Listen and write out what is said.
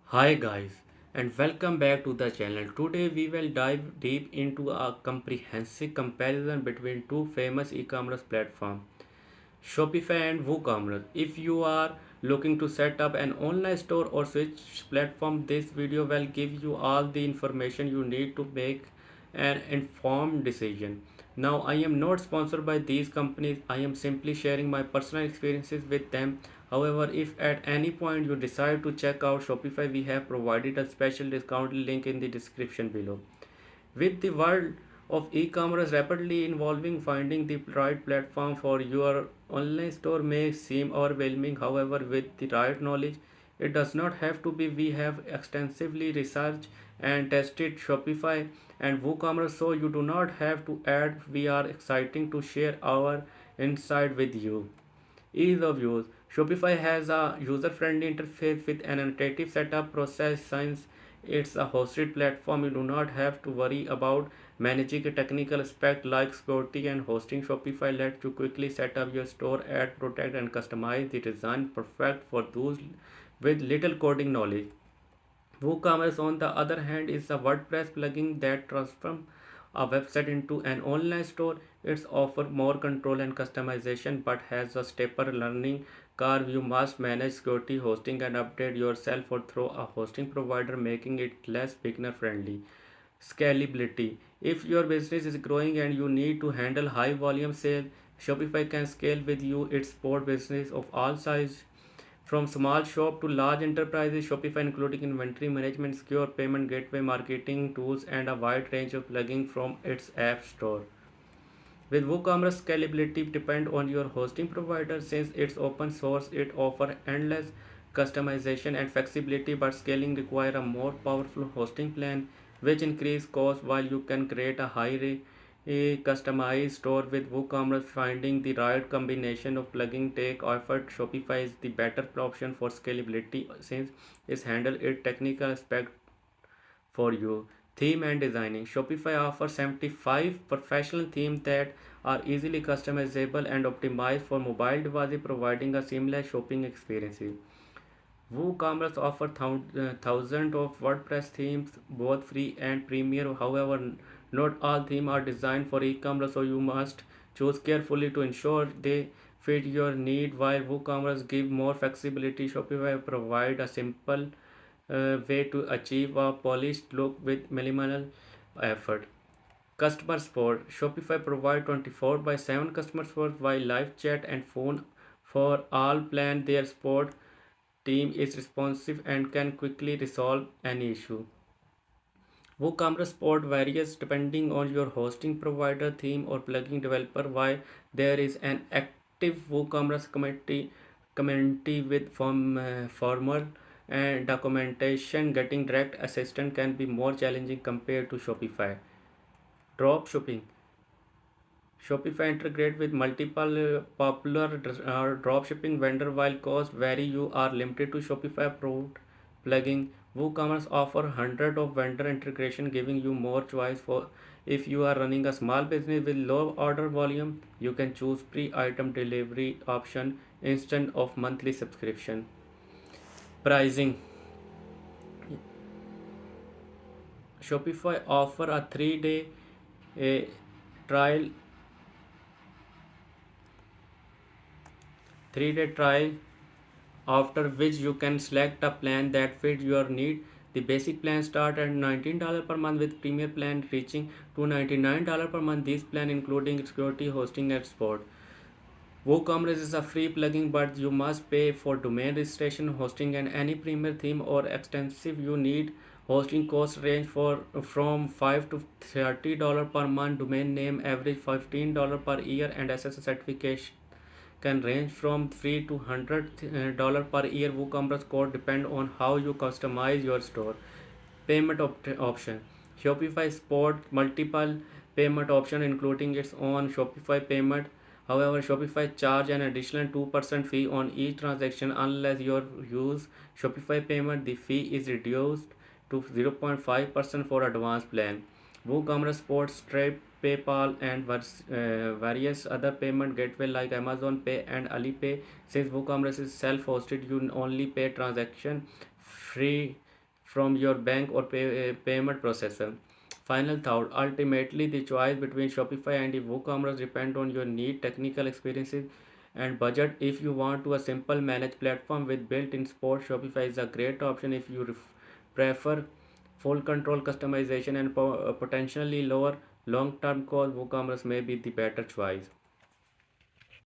Hi guys, and welcome back to the channel. Today we will dive deep into a comprehensive comparison between two famous e-commerce platforms, Shopify and WooCommerce. If you are looking to set up an online store or switch platform, this video will give you all the information you need to make an informed decision. Now, I am not sponsored by these companies. I am simply sharing my personal experiences with them. However, if at any point you decide to check out Shopify, we have provided a special discount link in the description below. With the world of e-commerce rapidly evolving, finding the right platform for your online store may seem overwhelming. However, with the right knowledge, it does not have to be. We have extensively researched and tested Shopify and WooCommerce, so you do not have to add. We are exciting to share our insight with you. Ease of use. Shopify has a user-friendly interface with an intuitive setup process. Since it's a hosted platform, you do not have to worry about managing a technical aspect like security and hosting. Shopify lets you quickly set up your store, add, protect, and customize the design, perfect for those with little coding knowledge. WooCommerce, on the other hand, is a WordPress plugin that transforms a website into an online store. It offers more control and customization but has a steeper learning curve. You must manage security, hosting, and update yourself or through a hosting provider, making it less beginner friendly. Scalability. If your business is growing and you need to handle high volume sales, Shopify can scale with you. It supports business of all sizes from small shop to large enterprises. Shopify including inventory management, secure payment gateway, marketing tools, and a wide range of plugins from its app store. With WooCommerce, scalability depends on your hosting provider. Since it's open source, it offers endless customization and flexibility, but scaling requires a more powerful hosting plan, which increase cost while you can create a customized store with WooCommerce. Finding the right combination of plugin take effort. Shopify is the better option for scalability since it's handle its technical aspect for you. Theme and designing. Shopify offers 75 professional themes that are easily customizable and optimized for mobile devices, providing a seamless shopping experience. WooCommerce offers thousands of WordPress themes, both free and premium. However, not all themes are designed for e-commerce, so you must choose carefully to ensure they fit your need. While WooCommerce gives more flexibility, Shopify provides a simple way to achieve a polished look with minimal effort. Customer support. Shopify provides 24 by 7 customer support via live chat and phone for all plan. Their support team is responsive and can quickly resolve any issue. WooCommerce support varies depending on your hosting provider, theme, or plugin developer. While there is an active WooCommerce community with formal and documentation, getting direct assistance can be more challenging compared to Shopify. Drop shipping. Shopify integrates with multiple popular dropshipping vendor. While costs vary, you are limited to Shopify approved plugin. WooCommerce offers hundreds of vendor integration, giving you more choice for if you are running a small business with low order volume. You can choose pre-item delivery option instead of monthly subscription. Pricing. Shopify offer a 3-day a trial 3-day trial after which you can select a plan that fits your need. The basic plan start at $19 per month with premier plan reaching to $99 per month. This plan including security, hosting and support. WooCommerce is a free plugin, but you must pay for domain registration, hosting, and any premier theme or extensive you need. Hosting costs range from $5 to $30 per month. Domain name average $15 per year, and SSL certification can range from free to $100 per year. WooCommerce code depend on how you customize your store. Payment option. Shopify supports multiple payment options including its own Shopify payment. However, Shopify charge an additional 2% fee on each transaction unless you use Shopify payment. The fee is reduced to 0.5% for advanced plan. WooCommerce supports Stripe, PayPal, and various other payment gateway like Amazon Pay and Alipay. Since WooCommerce is self-hosted, you only pay transaction free from your bank or payment processor. Final thought, ultimately the choice between Shopify and WooCommerce depend on your need, technical experiences and budget. If you want to a simple managed platform with built-in support, Shopify is a great option. If you prefer full control, customization and potentially lower long-term cost, WooCommerce may be the better choice.